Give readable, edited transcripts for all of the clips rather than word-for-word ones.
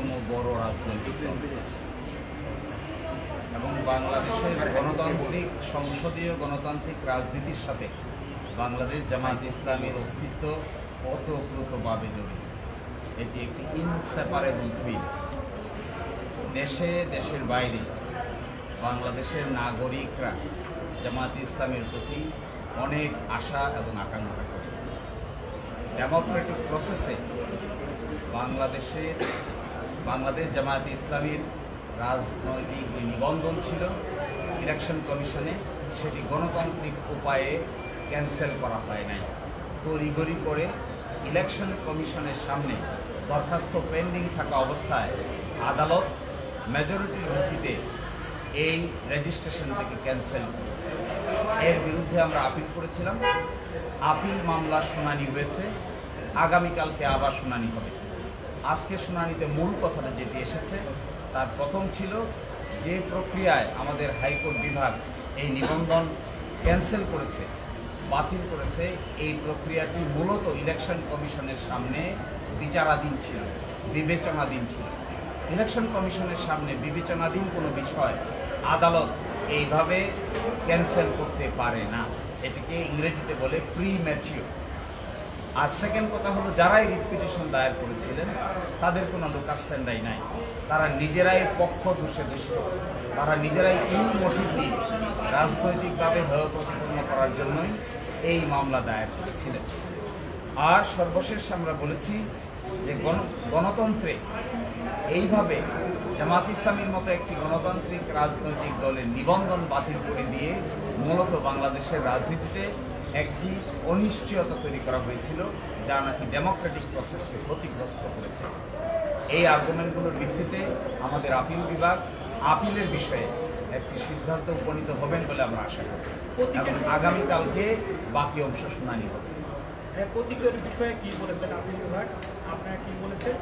অন্যতম বড় রাজনৈতিক দল এবং বাংলাদেশের গণতান্ত্রিক সংসদীয় গণতান্ত্রিক রাজনীতির সাথে বাংলাদেশ জামায়াতে ইসলামীর অস্তিত্ব ওতপ্রোতভাবে জড়িত। এটি একটি ইনসেপারেবল টুইন। দেশে দেশের বাইরে বাংলাদেশের নাগরিকরা জামায়াতে ইসলামের প্রতি অনেক আশা এবং আকাঙ্ক্ষা করে। ডেমোক্রেটিক প্রসেসে বাংলাদেশ জামায়াতে ইসলামীর রাজনৈতিক নিবন্ধন ছিল ইলেকশন কমিশনে, সেটি গণতান্ত্রিক উপায়ে ক্যান্সেল করা হয় নাই। তড়িঘড়ি করে ইলেকশন কমিশনের সামনে দরখাস্ত পেন্ডিং থাকা অবস্থায় আদালত মেজরিটির ভিত্তিতে এই রেজিস্ট্রেশনটিকে ক্যান্সেল করেছে। এর বিরুদ্ধে আমরা আপিল করেছিলাম। আপিল মামলার শুনানি হয়েছে, আগামীকালকে আবার শুনানি হবে। আজকে শুনানিতে মূল কথাটা যেটি এসেছে তার প্রথম ছিল যে প্রক্রিয়ায় আমাদের হাইকোর্ট বিভাগ এই নিবন্ধন ক্যান্সেল করেছে, বাতিল করেছে, এই প্রক্রিয়াটি মূলত ইলেকশন কমিশনের সামনে বিচারাধীন ছিল, বিবেচনাধীন ছিল। ইলেকশন কমিশনের সামনে বিবেচনাধীন কোনো বিষয় আদালত এইভাবে ক্যান্সেল করতে পারে না। এটিকে ইংরেজিতে বলে প্রিম্যাচিওর। আর সেকেন্ড কথা হলো, যারাই রিট পিটিশন দায়ের করেছিলেন তাদের কোনো লোকাল স্ট্যান্ডাই নাই। তারা নিজেরাই পক্ষ দোষে দুষ্ট, তারা নিজেরাই ইনমোটিভলি রাজনৈতিকভাবে হেয় প্রতিপন্ন করার জন্যই এই মামলা দায়ের করেছিলেন। আর সর্বশেষ আমরা বলেছি যে গণতন্ত্রে এইভাবে জামাত ইসলামীর মতো একটি গণতান্ত্রিক রাজনৈতিক দলের নিবন্ধন বাতিল করে দিয়ে মূলত বাংলাদেশের রাজনীতিতে একটি অনিশ্চয়তা তৈরি করা হয়েছিল, যা নাকি ডেমোক্রেটিক প্রসেসকে ক্ষতিগ্রস্ত করেছে। এই আর্গুমেন্টগুলোর ভিত্তিতে আমাদের আপিল বিভাগ আপিলের বিষয়ে একটি সিদ্ধান্ত উপনীত হবেন বলে আমরা আশা করি এবং আগামীকালকে বাকি অংশ শুনানি হবে। প্রতিক্রিয়ার বিষয়ে কি বলেছেন আপিল বিভাগ? আপনারা কি বলেছেন?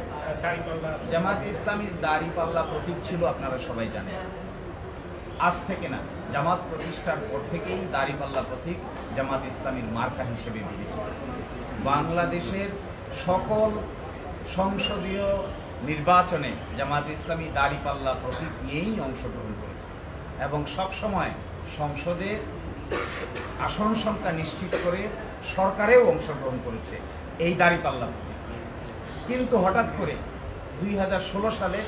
জামায়াতে ইসলামীর দাঁড়িপাল্লা প্রতীক ছিল, আপনারা সবাই জানেন। আজ থেকে না, জামাত প্রতিষ্ঠার পর থেকেই দাঁড়িপাল্লা প্রতীক জামাত ইসলামীর মার্কা হিসেবে বিবেচিত। বাংলাদেশের সকল সংসদীয় নির্বাচনে জামাত ইসলামী দাঁড়িপাল্লা প্রতীক নিয়েই অংশগ্রহণ করেছে এবং সবসময় সংসদে আসন সংখ্যা নিশ্চিত করে সরকারেও অংশগ্রহণ করেছে এই দাঁড়িপাল্লা প্রতীক। কিন্তু হঠাৎ করে 2016 সালে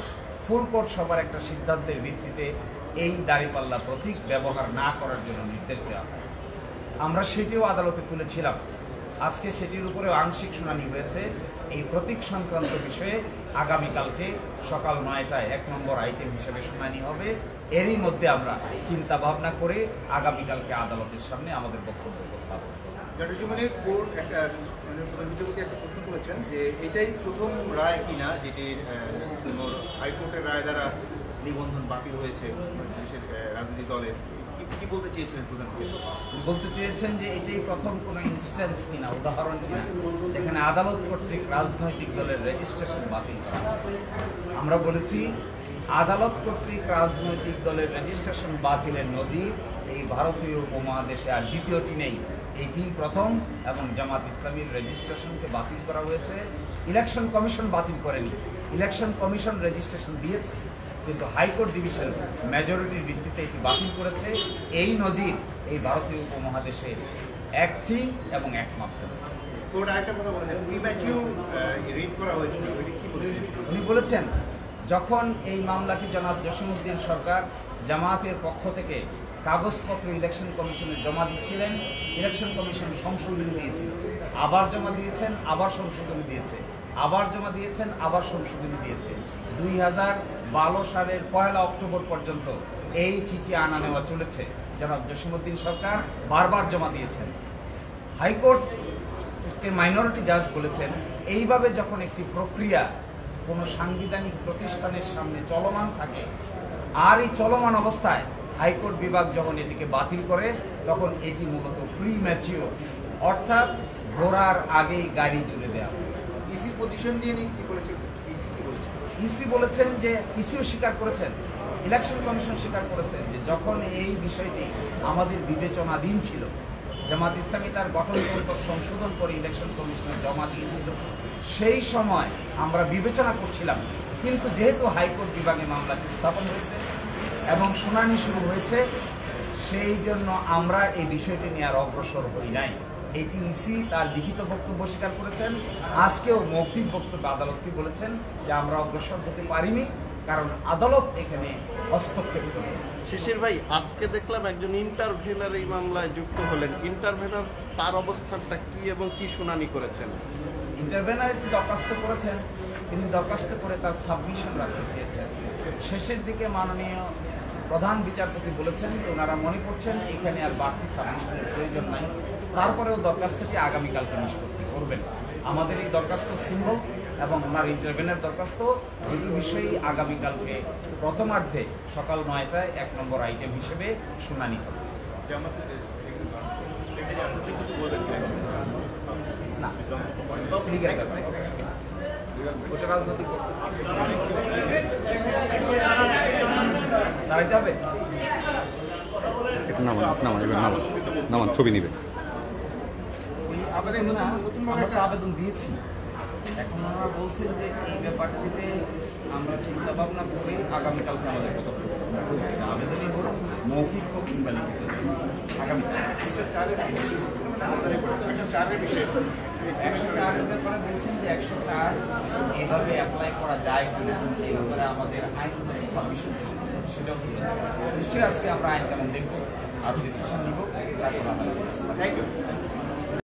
ফুল কোর্ট সভার একটা সিদ্ধান্তের ভিত্তিতে এই দাঁড়িপাল্লা প্রতীক ব্যবহার না করার জন্য নির্দেশ দেওয়া হয়। আমরা সেটিও আদালতে তুলেছিলাম। আজকে সেটির উপরে আংশিক শুনানি হয়েছে। এই প্রতীক সংক্রান্ত বিষয়ে আগামীকালকে সকাল 9টায় 1 নম্বর আইটেম হিসেবে শুনানি হবে। এরই মধ্যে আমরা চিন্তা ভাবনা করে আগামীকালকে আদালতের সামনে আমাদের বক্তব্য উপস্থাপন করব। কোর্ট একটা বিচারপতি একটা প্রশ্ন করেছেন যে এটাই প্রথম রায় কিনা যেটি হাইকোর্টের রায় দ্বারা নিবন্ধন বাতিল হয়েছে দেশের রাজনৈতিক দলের। কি বলতে চেয়েছিলেন প্রধানমন্ত্রী? বলতে চেয়েছেন যে এটাই প্রথম কোনো ইনস্ট্যান্স কিনা, উদাহরণ কিনা, যেখানে আদালত কর্তৃক রাজনৈতিক দলের রেজিস্ট্রেশন বাতিল করা। আমরা বলেছি আদালত কর্তৃক রাজনৈতিক দলের রেজিস্ট্রেশন বাতিলের নজির এই ভারতীয় উপমহাদেশে আর দ্বিতীয়টি নেই, এটি প্রথম। এবং জামাত ইসলামীর রেজিস্ট্রেশনকে বাতিল করা হয়েছে, ইলেকশন কমিশন বাতিল করেনি। ইলেকশন কমিশন রেজিস্ট্রেশন দিয়েছে, কিন্তু হাইকোর্ট ডিভিশন মেজরিটির ভিত্তিতে এটি বাতিল করেছে। এই নজির এই ভারতীয় উপমহাদেশে একটি এবং একমাত্র। উনি বলেছেন যখন এই মামলাটি জনাব জসিমউদ্দিন সরকার জামায়াতের পক্ষ থেকে কাগজপত্র ইলেকশন কমিশনে জমা দিচ্ছিলেন, ইলেকশন কমিশন সংশোধনী দিয়েছিল, আবার জমা দিয়েছেন, আবার সংশোধনী দিয়েছে, আবার জমা দিয়েছেন, আবার সংশোধনী দিয়েছে। 2012 সালের 1 অক্টোবর পর্যন্ত এই চিঠি আনা নেওয়া চলেছে। জনাব জসিমউদ্দিন সরকার বারবার জমা দিয়েছেন। হাইকোর্ট মাইনরিটি জাজ বলেছেন এইভাবে যখন একটি প্রক্রিয়া কোনো সাংবিধানিক প্রতিষ্ঠানের সামনে চলমান থাকে আর এই চলমান অবস্থায় হাইকোর্ট বিভাগ যখন এটিকে বাতিল করে তখন এটি মূলত প্রিম্যাচিওর, অর্থাৎ ঘোড়ার আগেই গাড়ি তুলে দেওয়া হয়েছে। ইসির পজিশন নিয়ে কি বলেছে? ইসি বলেছেন যে, ইসিও স্বীকার করেছেন, ইলেকশন কমিশন স্বীকার করেছেন যে যখন এই বিষয়টি আমাদের বিবেচনাধীন ছিল, জামাত ইসলামী তার গঠনতন্ত্র সংশোধন করে ইলেকশন কমিশনে জমা দিয়েছিল, সেই সময় আমরা বিবেচনা করছিলাম কিন্তু যেহেতু হাইকোর্ট বিভাগে মামলাটি উত্থাপন হয়েছে এবং শুনানি শুরু হয়েছে, সেই জন্য আমরা এই বিষয়টি নিয়ে আর অগ্রসর হই নাই। এটি ইসি তার লিখিত বক্তব্য স্বীকার করেছেন। আজকেও মৌখিক বক্তব্য আদালতকে বলেছেন যে আমরা অগ্রসর হতে পারিনি, কারণ আদালত এখানে হস্তক্ষেপ করেছে। শিশির ভাই, আজকে দেখলাম একজন ইন্টারভেনার এই মামলায় যুক্ত হলেন। ইন্টারভেনার তার অবস্থানটা কি এবং কি শুনানি করেছেন? ইন্টারভেনার একটি দরখাস্ত করেছেন, তিনি দরখাস্ত করে তার সাবমিশন রাখতে চেয়েছেন। শেষের দিকে মাননীয় প্রধান বিচারপতি বলেছেন যে ওনারা মনে করছেন এখানে আর বাড়তি সাবমিশনের প্রয়োজন নাই, তারপরেও দরখাস্তটি আগামীকালকে নিষ্পত্তি করবেন। আমাদের এই দরখাস্ত সিম্বল এবং ওনার ইন্টারভেনের দরখাস্ত দুটি বিষয়েই আগামীকালকে প্রথমার্ধে সকাল 9টায় 1 নম্বর আইটেম হিসেবে শুনানি হবে। না, লিগ্যাল ব্যাপার। ওটা রাজনৈতিক দাঁড়াইতে হবে। নামান ছবি নিবে। আমাদের নতুন আমরা তো আবেদন দিয়েছি, এখন ওনারা বলছেন যে এই ব্যাপারটিতে আমরা চিন্তা ভাবনা করে আগামীকালকে আমাদের পদক্ষেপ আবেদনই হোক, মৌখিক হোক কিংবা লিখিত আগামীকাল। 104 ব্যাপারে বলছেন যে 104 এইভাবে অ্যাপ্লাই করা যায় কিনা, এই ব্যাপারে আমাদের আইনগত সাবমিশন সেটাও নিশ্চয়ই আজকে আমরা আইন কেমন দেখবো আর ডিসিশন নিব। Thank you.